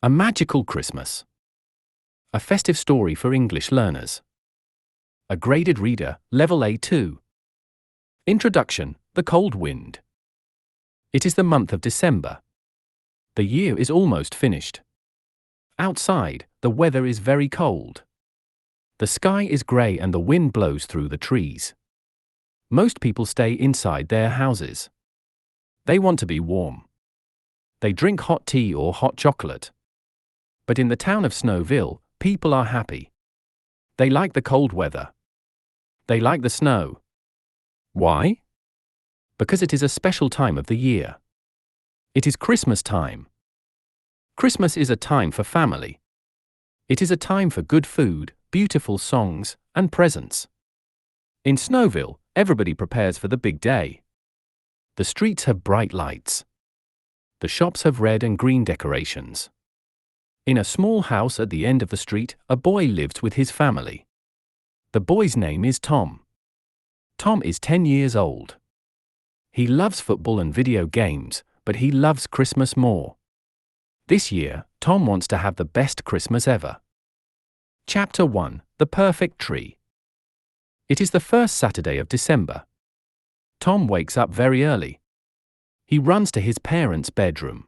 A Magical Christmas. A festive story for English learners. A graded reader, level A2. Introduction, The Cold Wind. It is the month of December. The year is almost finished. Outside, the weather is very cold. The sky is grey and the wind blows through the trees. Most people stay inside their houses. They want to be warm. They drink hot tea or hot chocolate. But in the town of Snowville, people are happy. They like the cold weather. They like the snow. Why? Because it is a special time of the year. It is Christmas time. Christmas is a time for family. It is a time for good food, beautiful songs, and presents. In Snowville, everybody prepares for the big day. The streets have bright lights. The shops have red and green decorations. In a small house at the end of the street, a boy lives with his family. The boy's name is Tom. Tom is 10 years old. He loves football and video games, but he loves Christmas more. This year, Tom wants to have the best Christmas ever. Chapter 1, The Perfect Tree. It is the first Saturday of December. Tom wakes up very early. He runs to his parents' bedroom.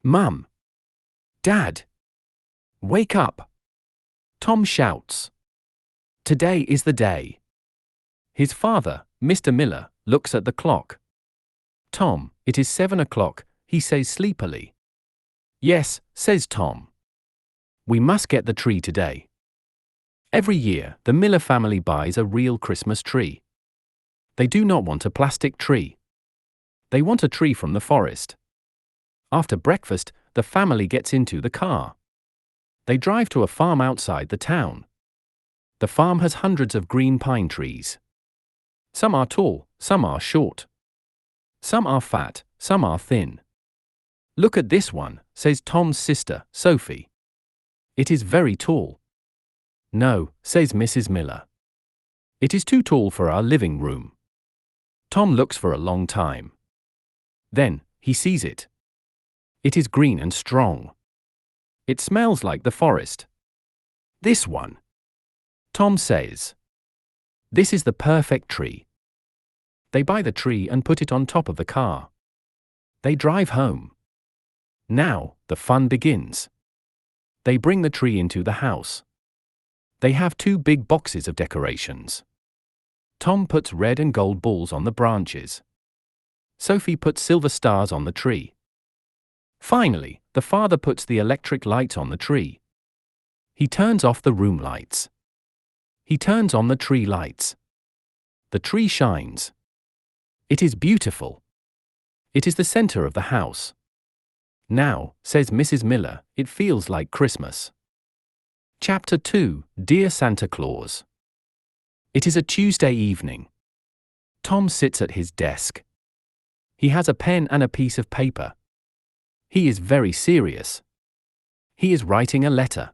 "Mum! Dad! Wake up!" Tom shouts. Today is the day. His father, Mr. Miller, looks at the clock. "Tom, it is 7 o'clock, he says sleepily. "Yes," says Tom. "We must get the tree today." Every year, the Miller family buys a real Christmas tree. They do not want a plastic tree. They want a tree from the forest. After breakfast, the family gets into the car. They drive to a farm outside the town. The farm has hundreds of green pine trees. Some are tall, some are short. Some are fat, some are thin. "Look at this one," says Tom's sister, Sophie. "It is very tall." "No," says Mrs. Miller. "It is too tall for our living room." Tom looks for a long time. Then, he sees it. It is green and strong. It smells like the forest. "This one," Tom says. "This is the perfect tree." They buy the tree and put it on top of the car. They drive home. Now, the fun begins. They bring the tree into the house. They have 2 big boxes of decorations. Tom puts red and gold balls on the branches. Sophie puts silver stars on the tree. Finally, the father puts the electric lights on the tree. He turns off the room lights. He turns on the tree lights. The tree shines. It is beautiful. It is the center of the house. "Now," says Mrs. Miller, "it feels like Christmas." Chapter 2, Dear Santa Claus. It is a Tuesday evening. Tom sits at his desk. He has a pen and a piece of paper. He is very serious. He is writing a letter.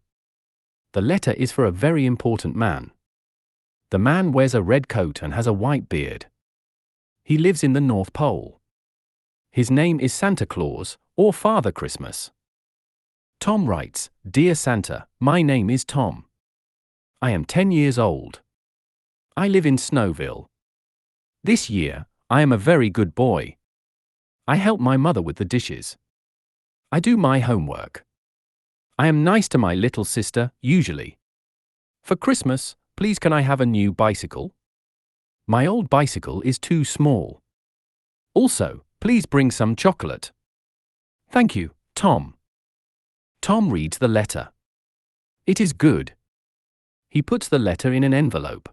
The letter is for a very important man. The man wears a red coat and has a white beard. He lives in the North Pole. His name is Santa Claus, or Father Christmas. Tom writes, "Dear Santa, my name is Tom. I am 10 years old. I live in Snowville. This year, I am a very good boy. I help my mother with the dishes. I do my homework. I am nice to my little sister, usually. For Christmas, please can I have a new bicycle? My old bicycle is too small. Also, please bring some chocolate. Thank you, Tom." Tom reads the letter. It is good. He puts the letter in an envelope.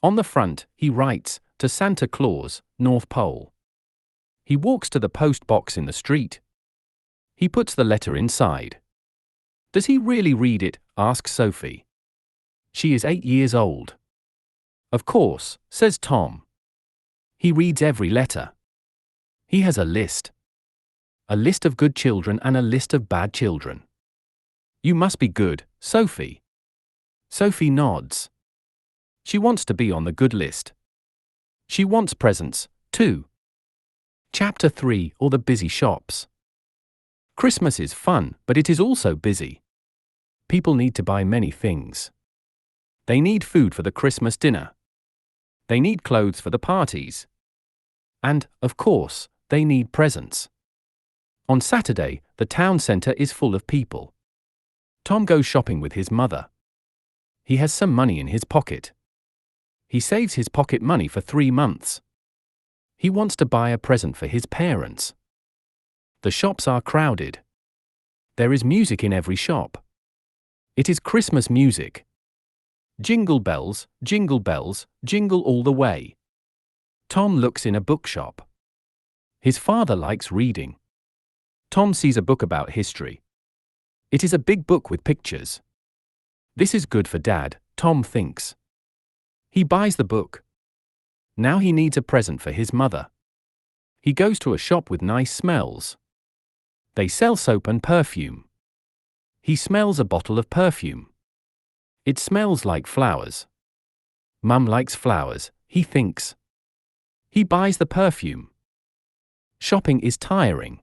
On the front, he writes, "To Santa Claus, North Pole." He walks to the post box in the street. He puts the letter inside. "Does he really read it?" asks Sophie. She is 8 years old. "Of course," says Tom. He reads every letter. He has a list. A list of good children and a list of bad children. "You must be good, Sophie." Sophie nods. She wants to be on the good list. She wants presents, too. Chapter 3, or the busy shops. Christmas is fun, but it is also busy. People need to buy many things. They need food for the Christmas dinner. They need clothes for the parties. And, of course, they need presents. On Saturday, the town center is full of people. Tom goes shopping with his mother. He has some money in his pocket. He saves his pocket money for 3 months. He wants to buy a present for his parents. The shops are crowded. There is music in every shop. It is Christmas music. Jingle bells, jingle all the way. Tom looks in a bookshop. His father likes reading. Tom sees a book about history. It is a big book with pictures. This is good for Dad, Tom thinks. He buys the book. Now he needs a present for his mother. He goes to a shop with nice smells. They sell soap and perfume. He smells a bottle of perfume. It smells like flowers. Mum likes flowers, he thinks. He buys the perfume. Shopping is tiring.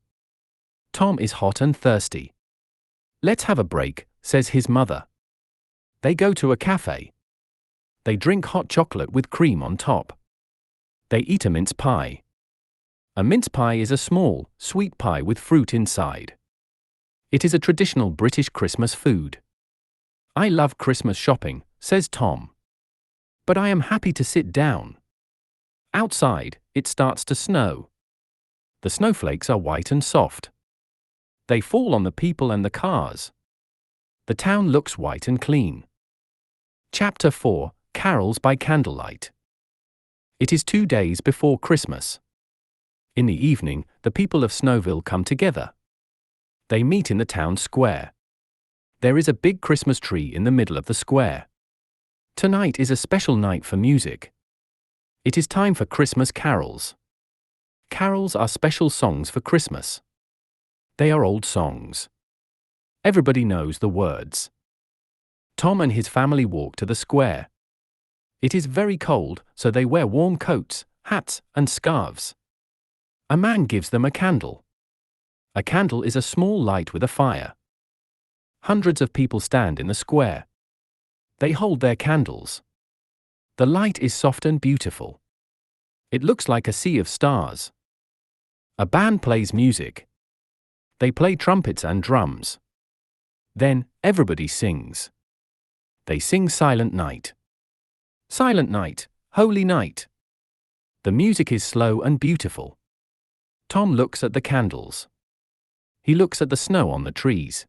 Tom is hot and thirsty. Let's have a break, says his mother. They go to a cafe. They drink hot chocolate with cream on top. They eat a mince pie. A mince pie is a small, sweet pie with fruit inside. It is a traditional British Christmas food. I love Christmas shopping, says Tom. But I am happy to sit down. Outside, it starts to snow. The snowflakes are white and soft. They fall on the people and the cars. The town looks white and clean. Chapter 4, Carols by Candlelight. It is 2 days before Christmas. In the evening, the people of Snowville come together. They meet in the town square. There is a big Christmas tree in the middle of the square. Tonight is a special night for music. It is time for Christmas carols. Carols are special songs for Christmas. They are old songs. Everybody knows the words. Tom and his family walk to the square. It is very cold, so they wear warm coats, hats, and scarves. A man gives them a candle. A candle is a small light with a fire. Hundreds of people stand in the square. They hold their candles. The light is soft and beautiful. It looks like a sea of stars. A band plays music. They play trumpets and drums. Then, everybody sings. They sing Silent Night. Silent Night, Holy Night. The music is slow and beautiful. Tom looks at the candles. He looks at the snow on the trees.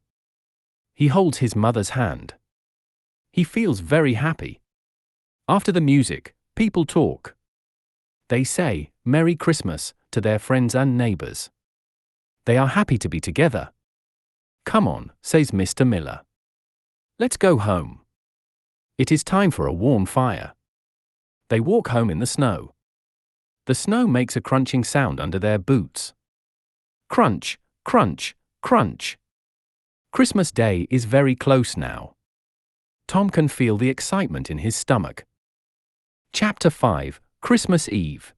He holds his mother's hand. He feels very happy. After the music, people talk. They say, Merry Christmas, to their friends and neighbors. They are happy to be together. Come on, says Mr. Miller. Let's go home. It is time for a warm fire. They walk home in the snow. The snow makes a crunching sound under their boots. Crunch, crunch, crunch. Christmas Day is very close now. Tom can feel the excitement in his stomach. Chapter 5, Christmas Eve.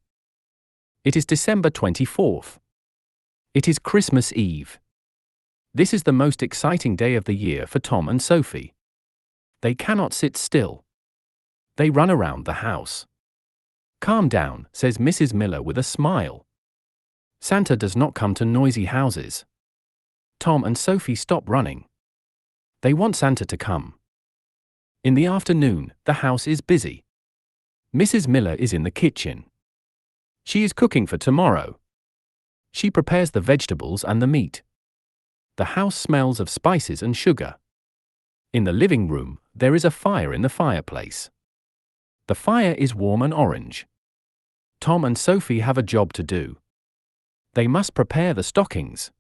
It is December 24th. It is Christmas Eve. This is the most exciting day of the year for Tom and Sophie. They cannot sit still. They run around the house. Calm down, says Mrs. Miller with a smile. Santa does not come to noisy houses. Tom and Sophie stop running. They want Santa to come. In the afternoon, the house is busy. Mrs. Miller is in the kitchen. She is cooking for tomorrow. She prepares the vegetables and the meat. The house smells of spices and sugar. In the living room, there is a fire in the fireplace. The fire is warm and orange. Tom and Sophie have a job to do. They must prepare the stockings.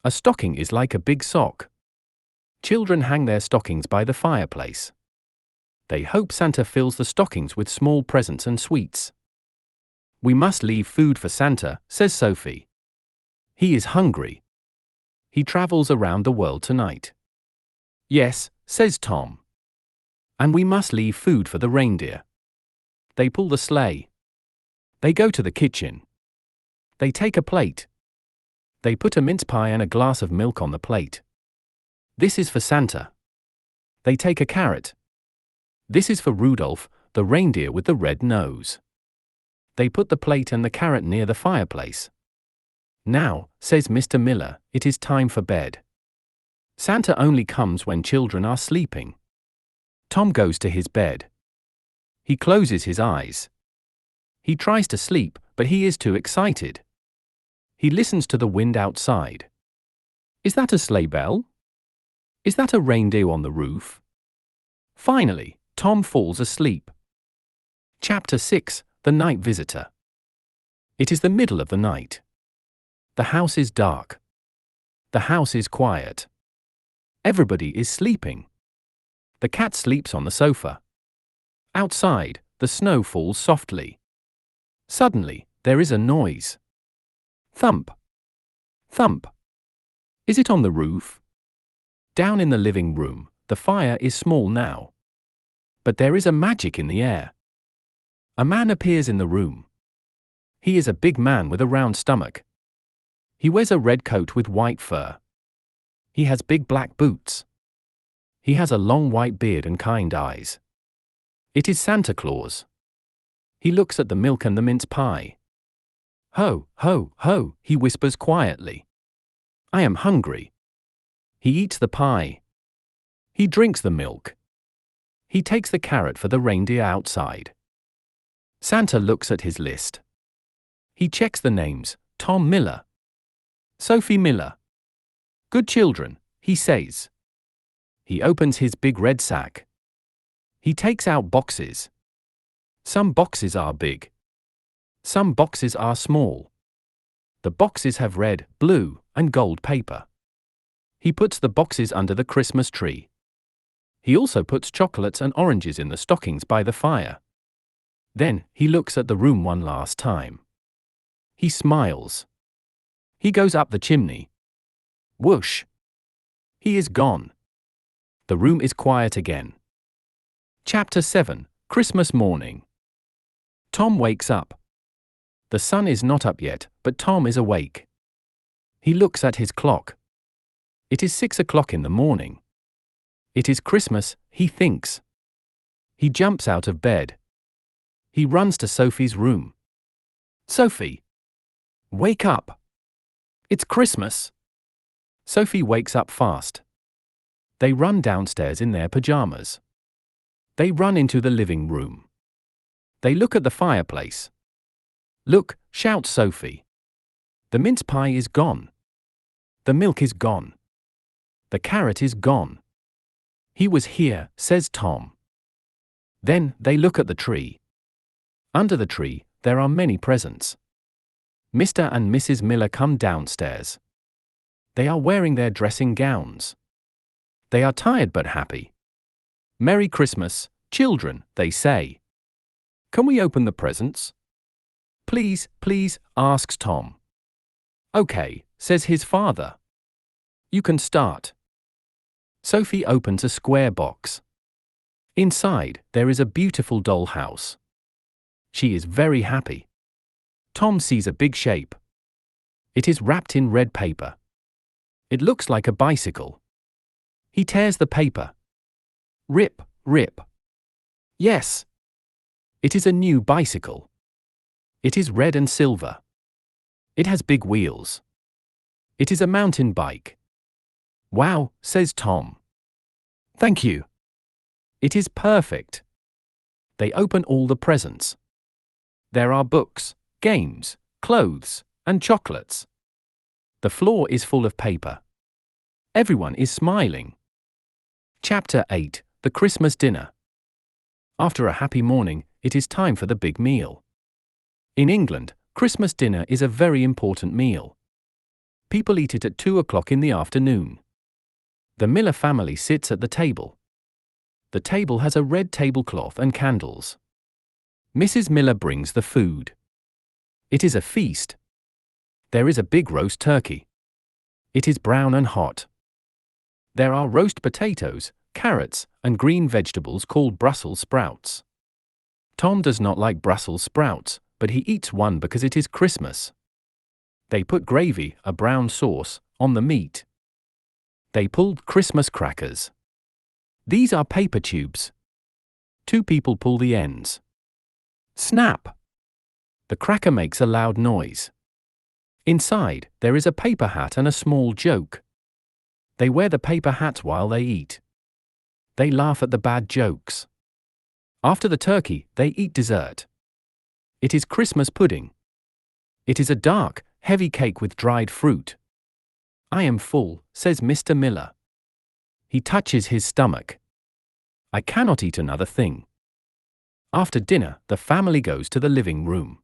A stocking is like a big sock. Children hang their stockings by the fireplace. They hope Santa fills the stockings with small presents and sweets. We must leave food for Santa, says Sophie. He is hungry. He travels around the world tonight. Yes, says Tom. And we must leave food for the reindeer. They pull the sleigh. They go to the kitchen. They take a plate. They put a mince pie and a glass of milk on the plate. This is for Santa. They take a carrot. This is for Rudolph, the reindeer with the red nose. They put the plate and the carrot near the fireplace. Now, says Mr. Miller, it is time for bed. Santa only comes when children are sleeping. Tom goes to his bed. He closes his eyes. He tries to sleep, but he is too excited. He listens to the wind outside. Is that a sleigh bell? Is that a reindeer on the roof? Finally, Tom falls asleep. Chapter 6: The Night Visitor. It is the middle of the night. The house is dark. The house is quiet. Everybody is sleeping. The cat sleeps on the sofa. Outside, the snow falls softly. Suddenly, there is a noise. Thump. Thump. Is it on the roof? Down in the living room, the fire is small now. But there is a magic in the air. A man appears in the room. He is a big man with a round stomach. He wears a red coat with white fur. He has big black boots. He has a long white beard and kind eyes. It is Santa Claus. He looks at the milk and the mince pie. Ho, ho, ho, he whispers quietly. I am hungry. He eats the pie. He drinks the milk. He takes the carrot for the reindeer outside. Santa looks at his list. He checks the names: Tom Miller, Sophie Miller. Good children, he says. He opens his big red sack. He takes out boxes. Some boxes are big. Some boxes are small. The boxes have red, blue, and gold paper. He puts the boxes under the Christmas tree. He also puts chocolates and oranges in the stockings by the fire. Then, he looks at the room one last time. He smiles. He goes up the chimney. Whoosh! He is gone. The room is quiet again. Chapter 7: Christmas Morning. Tom wakes up. The sun is not up yet, but Tom is awake. He looks at his clock. It is 6 o'clock in the morning. It is Christmas, he thinks. He jumps out of bed. He runs to Sophie's room. Sophie! Wake up! It's Christmas! Sophie wakes up fast. They run downstairs in their pajamas. They run into the living room. They look at the fireplace. Look, shouts Sophie. The mince pie is gone. The milk is gone. The carrot is gone. He was here, says Tom. Then they look at the tree. Under the tree, there are many presents. Mr. and Mrs. Miller come downstairs. They are wearing their dressing gowns. They are tired but happy. Merry Christmas, children, they say. Can we open the presents? Please, please, asks Tom. Okay, says his father. You can start. Sophie opens a square box. Inside, there is a beautiful dollhouse. She is very happy. Tom sees a big shape. It is wrapped in red paper. It looks like a bicycle. He tears the paper. Rip, rip. Yes. It is a new bicycle. It is red and silver. It has big wheels. It is a mountain bike. Wow, says Tom. Thank you. It is perfect. They open all the presents. There are books, games, clothes, and chocolates. The floor is full of paper. Everyone is smiling. Chapter 8: The Christmas Dinner. After a happy morning, it is time for the big meal. In England, Christmas dinner is a very important meal. People eat it at 2 o'clock in the afternoon. The Miller family sits at the table. The table has a red tablecloth and candles. Mrs. Miller brings the food. It is a feast. There is a big roast turkey. It is brown and hot. There are roast potatoes, carrots, and green vegetables called Brussels sprouts. Tom does not like Brussels sprouts, but he eats one because it is Christmas. They put gravy, a brown sauce, on the meat. They pulled Christmas crackers. These are paper tubes. 2 people pull the ends. Snap! The cracker makes a loud noise. Inside, there is a paper hat and a small joke. They wear the paper hats while they eat. They laugh at the bad jokes. After the turkey, they eat dessert. It is Christmas pudding. It is a dark, heavy cake with dried fruit. I am full, says Mr. Miller. He touches his stomach. I cannot eat another thing. After dinner, the family goes to the living room.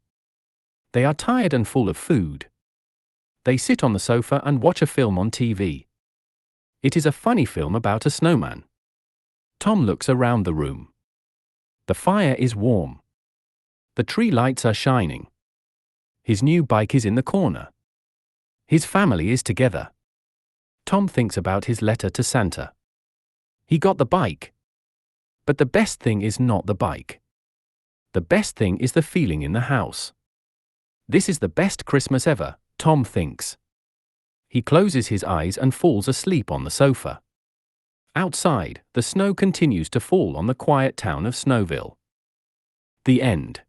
They are tired and full of food. They sit on the sofa and watch a film on TV. It is a funny film about a snowman. Tom looks around the room. The fire is warm. The tree lights are shining. His new bike is in the corner. His family is together. Tom thinks about his letter to Santa. He got the bike. But the best thing is not the bike. The best thing is the feeling in the house. This is the best Christmas ever, Tom thinks. He closes his eyes and falls asleep on the sofa. Outside, the snow continues to fall on the quiet town of Snowville. The end.